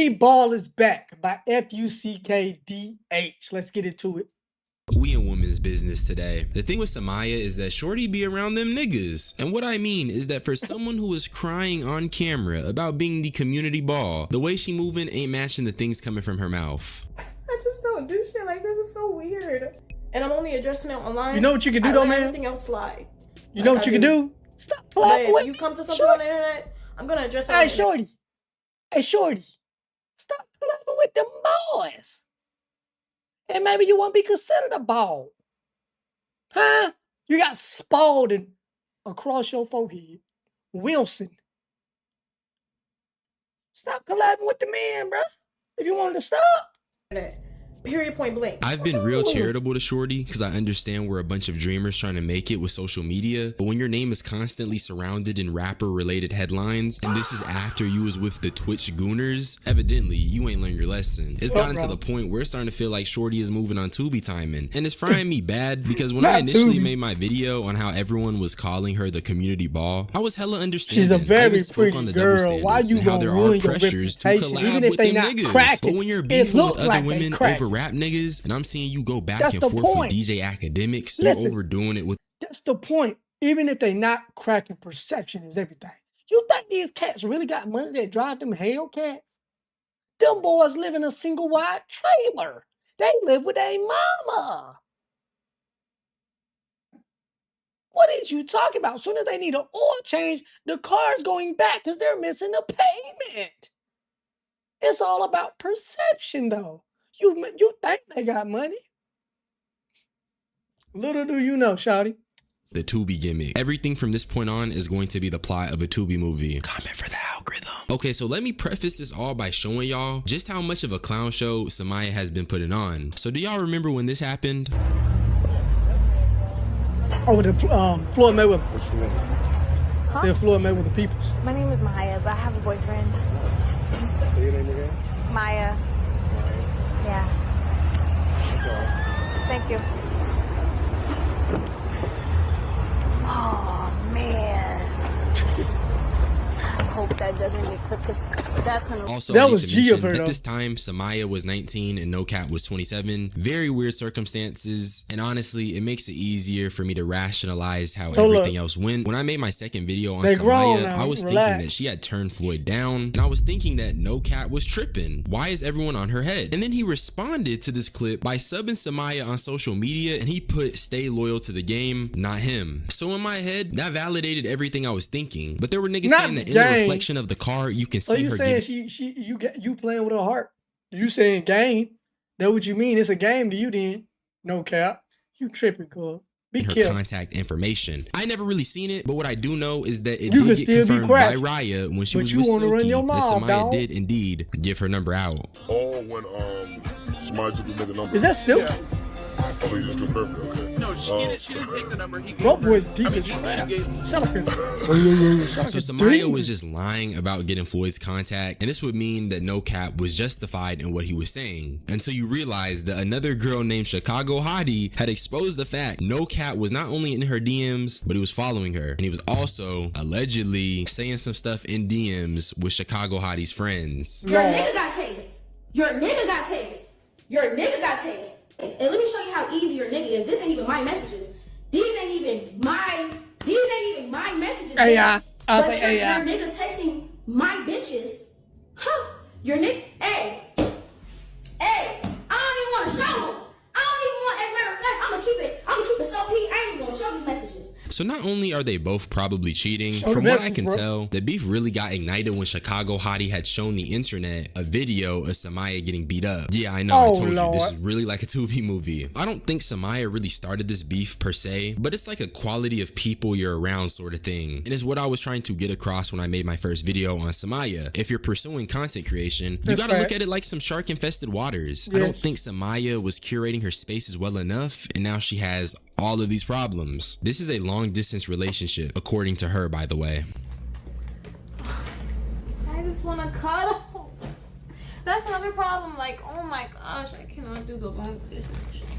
Community Ball is back by FUCKDH. Let's get into it. We in women's business today. The thing with Samaya is that shorty be around them niggas. And what I mean is that for someone who is crying on camera about being the community ball, the way she moving ain't matching the things coming from her mouth. I just don't do shit like this. It's so weird. And I'm only addressing it online. You know what you can do though, man? Everything else slide. You know what you can do? Stop playing with me. If you come to something on the internet, I'm gonna address it. Hey, shorty. Hey, shorty. Stop playing with them boys. And maybe you won't be considered a ball. Huh? You got Spalding across your forehead. Wilson. Stop collabing with the man, bro. If you wanted to stop. Period, point blank. I've been real charitable to shorty because I understand we're a bunch of dreamers trying to make it with social media, but when your name is constantly surrounded in rapper related headlines and this is after you was with the Twitch gooners, evidently you ain't learned your lesson. It's gotten to the point where it's starting to feel like shorty is moving on Tubi timing, and it's frying me bad because when I initially made my video on how everyone was calling her the community ball, I was hella understanding. She's a very pretty on the girl. Why you and how there are pressures to collab with them niggas, but when you're beefing with other women over rap niggas, and I'm seeing you go back and forth with DJ Academics, you're overdoing it with. That's the point. Even if they not cracking, perception is everything. You think these cats really got money that drive them Hellcats? Them boys live in a single wide trailer. They live with a mama. What is you talking about? As soon as they need an oil change, the car's going back because they're missing a payment. It's all about perception, though. You think they got money? Little do you know, shawty. The Tubi gimmick. Everything from this point on is going to be the plot of a Tubi movie. Comment for the algorithm. Okay, so let me preface this all by showing y'all just how much of a clown show Samaya has been putting on. So do y'all remember when this happened? Oh, the Floyd Mayweather. What's your name? Huh? The Floyd Mayweather Peoples. My name is Maya, but I have a boyfriend. Say your name again? Maya. Yeah. Thank you. Oh, man. I hope that doesn't get clipped. That's when also, that was G of her, at though. this time, Samaya was 19 and No Cap was 27. Very weird circumstances, and honestly, it makes it easier for me to rationalize how everything else went. When I made my second video on Samaya, I was thinking that she had turned Floyd down, and I was thinking that No Cap was tripping. Why is everyone on her head? And then he responded to this clip by subbing Samaya on social media, and he put "stay loyal to the game, not him." So in my head, that validated everything I was thinking. But there were niggas saying that in the reflection of the car, you can see her. You playing with her heart. You saying game. That what you mean. It's a game to you then. No Cap. You tripping, cuz. Be careful. Her contact information. I never really seen it, but what I do know is that it did get confirmed by Raya when she was with Silky that Samaya did indeed give her number out. Oh, when Samaya took the nigga number. Is that Silky? Yeah. Oh, you just confirmed it, okay. No, she didn't take the number. Bro, boy's deep as shut up. So Samaya was just lying about getting Floyd's contact, and this would mean that No Cap was justified in what he was saying, until you realize that another girl named Chicago Hottie had exposed the fact No Cap was not only in her DMs, but he was following her, and he was also allegedly saying some stuff in DMs with Chicago Hottie's friends. Your nigga got taste. Your nigga got taste. Your nigga got taste. And let me show you how easy your nigga is. This ain't even my messages. These ain't even my messages. Hey, I'll say, hey, your nigga texting my bitches. Huh? Your nigga, hey, I don't even want to show them. I don't even want, as a matter of fact, I'm gonna keep it so P. I ain't even gonna show these messages. So not only are they both probably cheating, from what I can tell, the beef really got ignited when Chicago Hottie had shown the internet a video of Samaya getting beat up. Yeah, I know, I told you, this is really like a Tubi movie. I don't think Samaya really started this beef per se, but it's like a quality of people you're around sort of thing. And it's what I was trying to get across when I made my first video on Samaya. If you're pursuing content creation, you gotta look at it like some shark-infested waters. I don't think Samaya was curating her spaces well enough, and now she has all of these problems. This is a long-distance relationship, according to her, by the way. I just want to cuddle. That's another problem. Like, oh my gosh, I cannot do the long distance.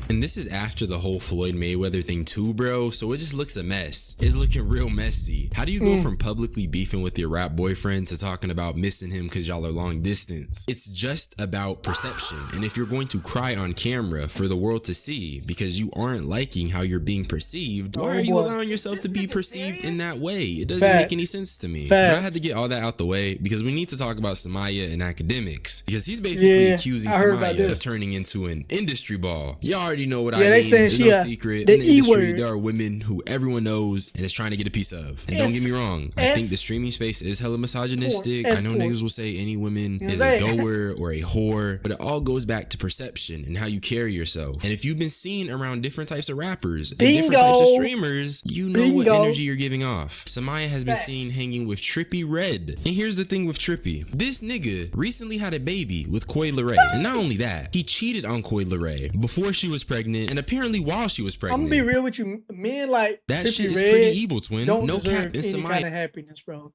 And this is after the whole Floyd Mayweather thing too, bro. So it just looks a mess. It's looking real messy. How do you go from publicly beefing with your rap boyfriend to talking about missing him because y'all are long distance? It's just about perception. And if you're going to cry on camera for the world to see because you aren't liking how you're being perceived, why are you allowing yourself to be perceived in that way? It doesn't make any sense to me. But I had to get all that out the way because we need to talk about Samaya and academics, because he's basically accusing Samaya of turning into an industry ball. Y'all already know what I mean. There's no secret. In the industry, there are women who everyone knows and is trying to get a piece of. And don't get me wrong, I think the streaming space is hella misogynistic. I know niggas will say any woman is a goer or a whore, but it all goes back to perception and how you carry yourself. And if you've been seen around different types of rappers and different types of streamers, you know what energy you're giving off. Samaya has been seen hanging with Trippie Redd. And here's the thing with Trippie. This nigga recently had a baby with Coi Leray. And not only that, he cheated on Coi Leray before she was pregnant and apparently while she was pregnant. I'm gonna be real with you. Men like that Trippie shit is Redd pretty evil, twin. don't No deserve cap in any Samaya. kind of happiness, bro.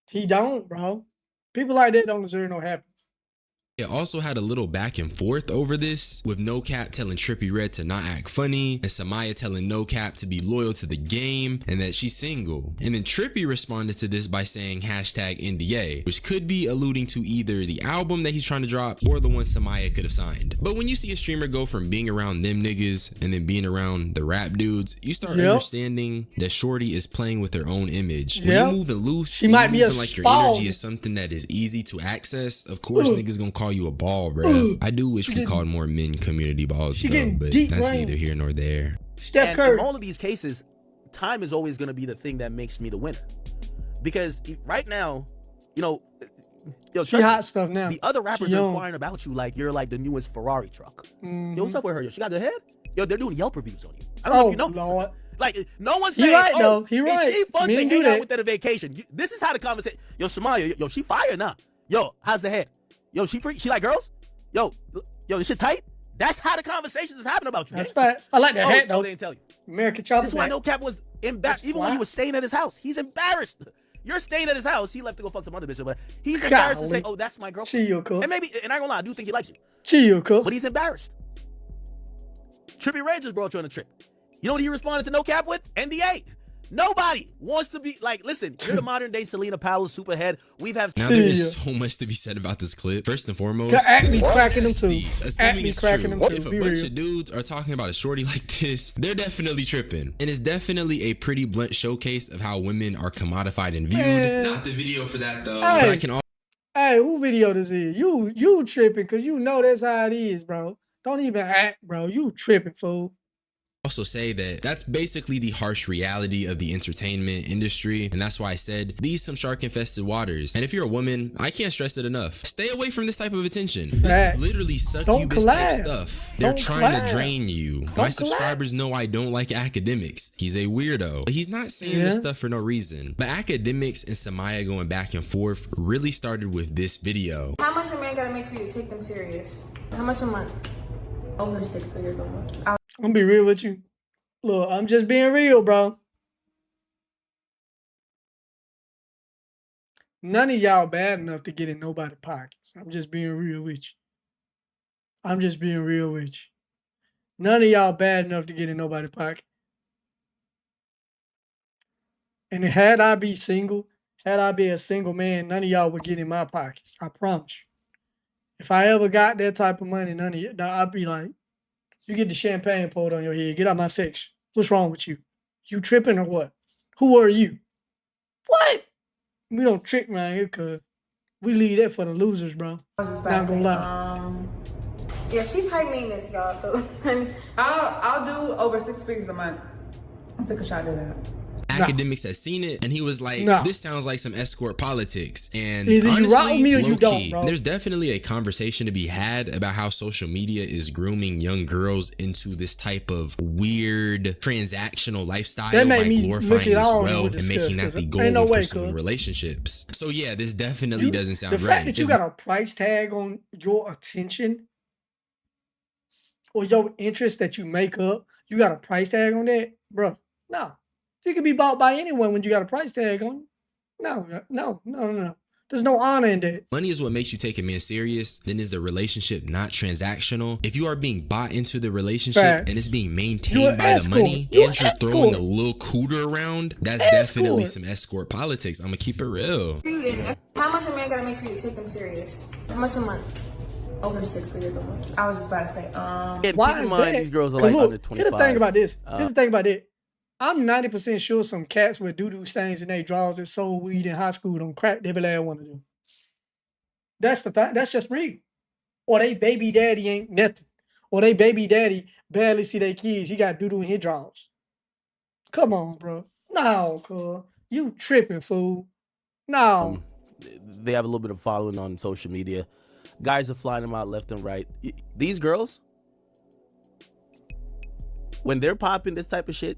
He don't, bro. People like that don't deserve no happiness. It also had a little back and forth over this, with No Cap telling Trippie Redd to not act funny, and Samaya telling No Cap to be loyal to the game and that she's single. And then Trippie responded to this by saying #NDA, which could be alluding to either the album that he's trying to drop or the one Samaya could have signed. But when you see a streamer go from being around them niggas and then being around the rap dudes, you start understanding that Shorty is playing with her own image. When you're moving loose, she might be like your energy is something that is easy to access. Of course, niggas gonna call you a ball, bro. I do wish we called more men community balls, though, but that's neither here nor there. Steph Curry. In all of these cases, time is always going to be the thing that makes me the winner, because right now, you know, she hot stuff now. The other rappers are inquiring about you like you're like the newest Ferrari truck. Yo, what's up with her? Yo, she got the head. Yo, they're doing Yelp reviews on you. I don't know if you know Lord. Like, no one's saying, he right. Is she fun to hang out with at a vacation? This is how the conversation. Yo, Samaya, yo, she fire now. Yo, how's the head? Yo, she free? She like girls? Yo, this shit tight? That's how the conversations is happening about you. That's facts. I like that hat, though. They didn't tell you. American Chopper. This is why No Cap was embarrassed. Even when he was staying at his house, he's embarrassed. You're staying at his house. He left to go fuck some other bitch, but he's embarrassed to say, "Oh, that's my girlfriend." And maybe, and I ain't gonna lie, I do think he likes you. But he's embarrassed. Trippie Redd just brought you on a trip. You know what he responded to No Cap with? NDA. Nobody wants to be like, listen, you're the modern day Selena Powell superhead. Now there is so much to be said about this clip. First and foremost, Acme cracking them too. Acme cracking them too. If a bunch of dudes are talking about a shorty like this, they're definitely tripping. And it's definitely a pretty blunt showcase of how women are commodified and viewed. Not the video for that though. But I can Hey, who video this is? You tripping because you know that's how it is, bro. Don't even act, bro. You tripping, fool. Also say that that's basically the harsh reality of the entertainment industry, and that's why I said these some shark infested waters. And if you're a woman, I can't stress it enough, stay away from this type of attention. This is literally succubus type stuff. They're trying to drain you. My subscribers know I don't like academics. He's a weirdo, but he's not saying this stuff for no reason. But academics and Samaya going back and forth really started with this video. How much a man gotta make for you to take them serious? How much a month? Over 6 figures a month. I'm gonna be real with you. Look, I'm just being real, bro. None of y'all bad enough to get in nobody's pockets. I'm just being real with you. None of y'all bad enough to get in nobody's pocket. And had I be single, had I be a single man, none of y'all would get in my pockets. I promise you. If I ever got that type of money, none of you, I'd be like, you get the champagne poured on your head. Get out my section. What's wrong with you? You tripping or what? Who are you? What? We don't trick around here, cuz we leave that for the losers, bro. Not gonna lie. Yeah, she's high maintenance, y'all. So I'll do over 6 figures a month. I think I should do that. Academics has seen it, and he was like, this sounds like some escort politics. And either honestly, you rock with me or you don't, bro. There's definitely a conversation to be had about how social media is grooming young girls into this type of weird transactional lifestyle by glorifying this wealth and making that the goal of pursuing relationships. So yeah, this definitely doesn't sound right. The fact that you got a price tag on your attention or your interest that you make up, you got a price tag on that, bro. No. You can be bought by anyone when you got a price tag on you. No. The There's no honor in that. Money is what makes you take a man serious. Then is the relationship not transactional? If you are being bought into the relationship and it's being maintained by the money and you're throwing a little cooter around, that's definitely some escort politics. I'm gonna keep it real. How much a man gotta make for you to take them serious? How much a month? Over 6 figures a month. I was just about to say, why is that? These girls are like under 25. Here's the thing about this. Here's the thing about it. I'm 90% sure some cats with doo-doo stains in their drawers that sold weed in high school don't crack every last one of them. That's the thing. That's just real. Or they baby daddy ain't nothing. Or they baby daddy barely see their kids. He got doo-doo in his drawers. Come on, bro. No, cuz. You tripping, fool. No. They have a little bit of following on social media. Guys are flying them out left and right. These girls, when they're popping this type of shit,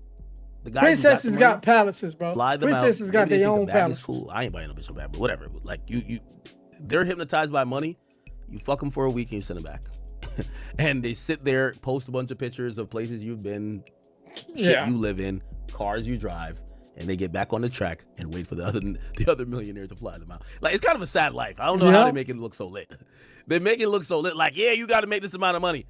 the guys Princesses got palaces, bro. Fly them Princesses out. got their own palaces. Cool. I ain't buying no bitch so bad, but whatever. Like they're hypnotized by money. You fuck them for a week and you send them back, and they sit there, post a bunch of pictures of places you've been, shit you live in, cars you drive, and they get back on the track and wait for the other millionaire to fly them out. Like, it's kind of a sad life. I don't know how they make it look so lit. They make it look so lit. Like, yeah, you got to make this amount of money.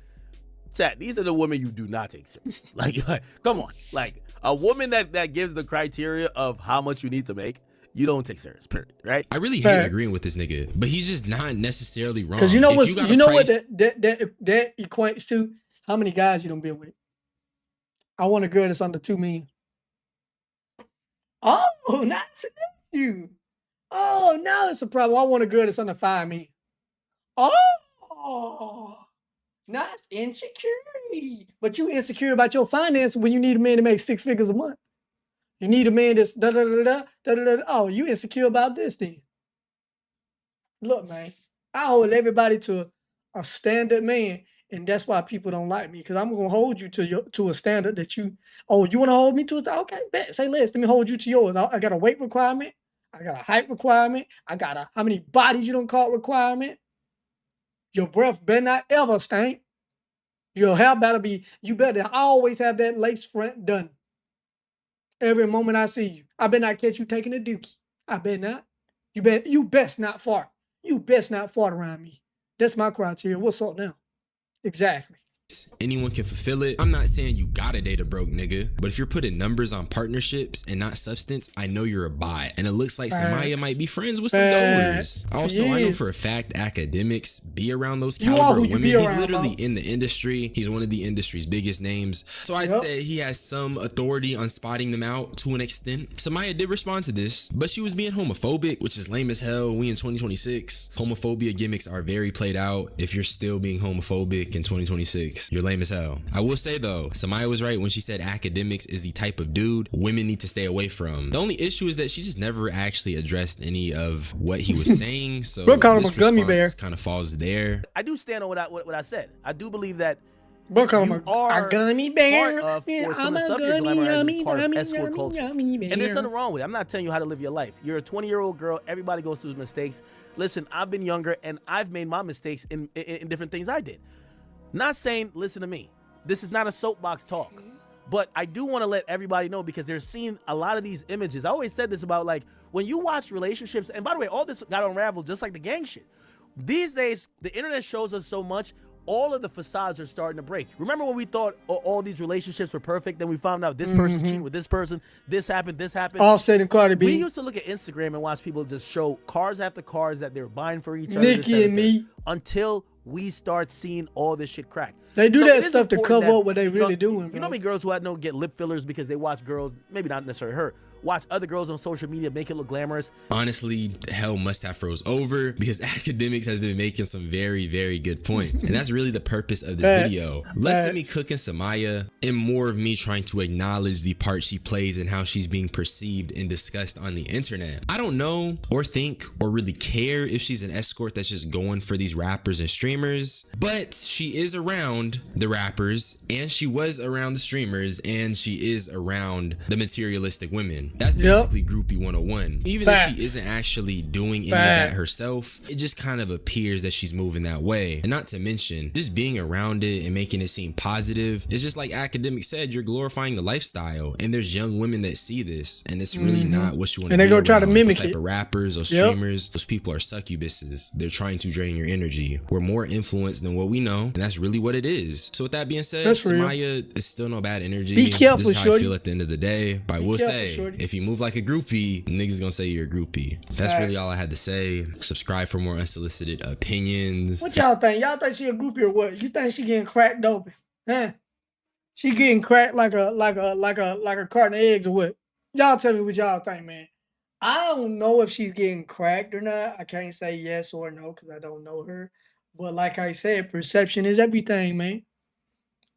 Chat, these are the women you do not take serious. Like, come on. Like, a woman that gives the criteria of how much you need to make, you don't take serious, period, right? I really hate agreeing with this nigga, but he's just not necessarily wrong. Because you know what that equates to? How many guys you don't be with? I want a girl that's under 2 million. Oh, not you. Oh, now it's a problem. I want a girl that's under 5 million. Oh, not insecurity. But you insecure about your finances when you need a man to make 6 figures a month. You need a man that's da-da-da-da. Oh, you insecure about this then. Look, man, I hold everybody to a standard man, and that's why people don't like me, because I'm going to hold you to a standard that you want to hold me to? Okay, bet. Say less. Let me hold you to yours. I got a weight requirement. I got a height requirement. I got a how many bodies you don't call requirement. Your breath better not ever stink. Your hair better be, you better always have that lace front done. Every moment I see you. I better not catch you taking a dookie. I bet not. You best not fart. You best not fart around me. That's my criteria. What's up now? Exactly. Anyone can fulfill it. I'm not saying you gotta date a broke nigga, but if you're putting numbers on partnerships and not substance, I know you're a bot. And it looks like Samaya might be friends with some goers. Also, I know for a fact academics be around those caliber women. He's literally in the industry. He's one of the industry's biggest names. So I'd say he has some authority on spotting them out to an extent. Samaya did respond to this, but she was being homophobic, which is lame as hell. We in 2026. Homophobia gimmicks are very played out. If you're still being homophobic in 2026, you're lame as hell. I will say though, Samaya was right when she said academics is the type of dude women need to stay away from. The only issue is that she just never actually addressed any of what he was saying. So this response kind of falls there. I do stand on what I said. I do believe that you are a gummy bear. Part of, or some of the stuff you're glamorizing is part of escort culture. And there's nothing wrong with it. I'm not telling you how to live your life. You're a 20-year-old girl. Everybody goes through mistakes. Listen, I've been younger and I've made my mistakes in different things I did. Not saying, listen to me, this is not a soapbox talk, but I do want to let everybody know, because they're seeing a lot of these images. I always said this about, like, when you watch relationships, and by the way, all this got unraveled just like the gang shit. These days, the internet shows us so much, all of the facades are starting to break. Remember when we thought all these relationships were perfect, then we found out this person's cheating with this person, this happened, this happened. Offset and Cardi B. We used to look at Instagram and watch people just show cars after cars that they're buying for each other. Nikki and me. Until we start seeing all this shit crack. They do that stuff to cover up what they really doing, bro. You know how many girls who I know get lip fillers because they watch girls, maybe not necessarily her, watch other girls on social media make it look glamorous? Honestly, hell must have froze over, because academics has been making some very, very good points. And that's really the purpose of this video. Less of me cooking Samaya and more of me trying to acknowledge the part she plays and how she's being perceived and discussed on the internet. I don't know or think or really care if she's an escort that's just going for these rappers and streamers. disclaimers, but she is around the rappers, and she was around the streamers, and she is around the materialistic women. That's basically groupie 101. Even if she isn't actually doing any of that herself, it just kind of appears that she's moving that way. And not to mention, just being around it and making it seem positive, it's just like Academic said, you're glorifying the lifestyle, and there's young women that see this, and it's really not what you want to be. And they go try to mimic those type of rappers or streamers, those people are succubuses. They're trying to drain your energy. We're more influenced than what we know, and that's really what it is. So with that being said, Samaya is still no bad energy. Be careful, this is how shorty. I feel at the end of the day. But I will say, if you move like a groupie, niggas gonna say you're a groupie. That's really all I had to say. Subscribe for more unsolicited opinions. What y'all think? Y'all think she a groupie or what? You think she getting cracked open? Huh? She getting cracked like a carton of eggs or what? Y'all tell me what y'all think, man. I don't know if she's getting cracked or not. I can't say yes or no because I don't know her. But like I said, perception is everything, man.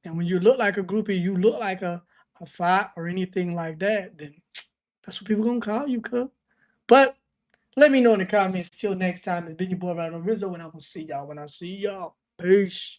And when you look like a groupie, you look like a fight or anything like that, then that's what people gonna call you, cuz. But let me know in the comments. Till next time, it's been your boy Rhino Rizzo, and I will see y'all when I see y'all. Peace.